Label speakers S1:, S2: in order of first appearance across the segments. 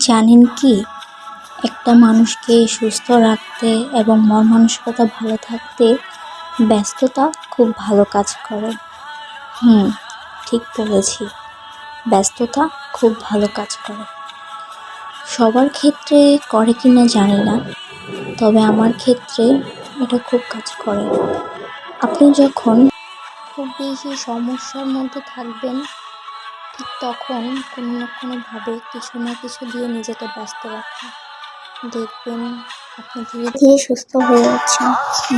S1: জানেন কি, একটা মানুষকে সুস্থ রাখতে এবং মন মানসিকতা ভালো থাকতে ব্যস্ততা খুব ভালো কাজ করে। হুম, ঠিক বলেছি। ব্যস্ততা খুব ভালো কাজ করে। সবার ক্ষেত্রে করে কি না জানি না, তবে আমার ক্ষেত্রে এটা খুব কাজ করে। আপনি যখন খুব বেশি সমস্যার মধ্যে থাকবেন, ঠিক তখন কোনো না কোনোভাবে কিছু না কিছু দিয়ে নিজেকে ব্যস্ত রাখুন। দেখবেন আপনি ধীরে ধীরে সুস্থ হয়ে যাচ্ছেন,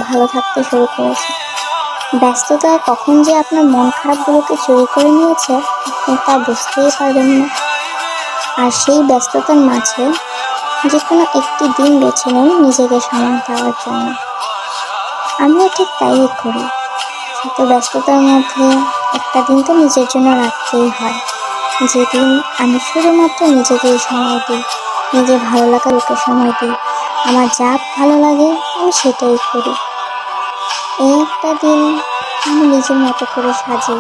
S1: ভালো থাকতে শুরু করেছেন। ব্যস্ততা কখন যে আপনার মন খারাপগুলোকে চুরি করে নিয়েছে আপনি তা বুঝতেই পারবেন না। আর সেই ব্যস্ততার মাঝে যে কোনো একটি দিন বেছে নিন নিজেকে সময় দেওয়ার জন্য। আমিও ঠিক তাই করি। শত ব্যস্ততার মধ্যে একটা দিন তো নিজের জন্য রাখতেই হয়, যেদিন আমি শুধুমাত্র নিজেকেই সময় দিই, নিজের ভালো লাগা লোকের সময় দিই। আমার যা ভালো লাগে আমি সেটাই করি। এই একটা দিন আমি নিজের মতো করে সাজি,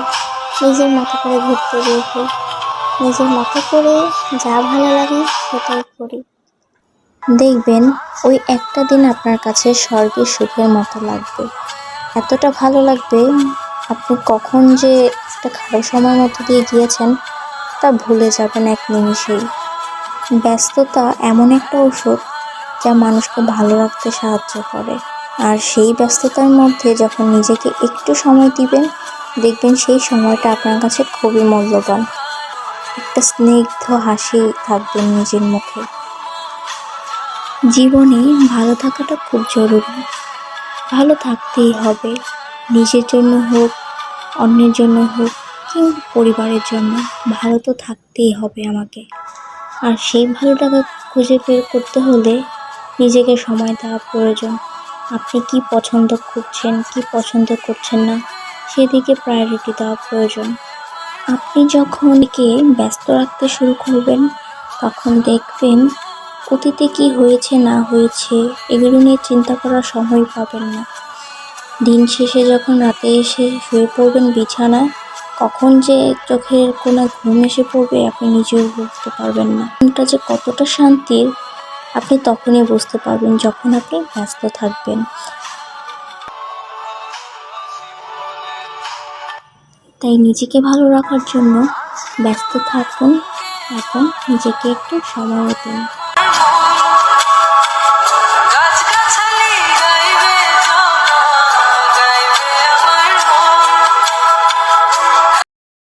S1: নিজের মতো করে ঘুরতে বের হই, নিজের মতো করে যা ভালো লাগে সেটাই করি। দেখবেন ওই একটা দিন আপনার কাছে স্বর্গের সুখের মতো লাগবে। এতটা ভালো লাগবে, আপনি কখন যে একটা খারাপ সময়ের মধ্যে দিয়ে গিয়েছেন তা ভুলে যাবেন এক নিমিষেই। ব্যস্ততা এমন একটা ওষুধ যা মানুষকে ভালো রাখতে সাহায্য করে। আর সেই ব্যস্ততার মধ্যে যখন নিজেকে একটু সময় দিবেন, দেখবেন সেই সময়টা আপনার কাছে খুবই মূল্যবান। একটা স্নিগ্ধ হাসি থাকবে নিজের মুখে। জীবনে ভালো থাকাটা খুব জরুরি। ভালো থাকতেই হবে, নিজের জন্য হোক, অন্যের জন্য হোক, কিংবা পরিবারের জন্য। ভালো তো থাকতেই হবে আমাকে। আর সেই ভালোটাকে খুঁজে বের করতে হলে নিজেকে সময় দেওয়া প্রয়োজন। আপনি কি পছন্দ করছেন, কি পছন্দ করছেন না, সেদিকে প্রায়োরিটি দেওয়া প্রয়োজন। আপনি যখন একে ব্যস্ত রাখতে শুরু করবেন, তখন দেখবেন অতীতে কি হয়েছে না হয়েছে এগুলো নিয়ে চিন্তা করার সময় পাবেন না। দিন শেষে যখন রাতে এসে শুয়ে পড়বেন বিছানায়, কখন যে চোখের কোণে ঘুম এসে পড়বে আপনি নিজেও বুঝতে পারবেন না। ঘুমটা যে কতটা শান্তির আপনি তখনই বুঝতে পারবেন যখন আপনি ব্যস্ত থাকবেন। তাই নিজেকে ভালো রাখার জন্য ব্যস্ত থাকুন এবং নিজেকে একটু সময়ও দিন।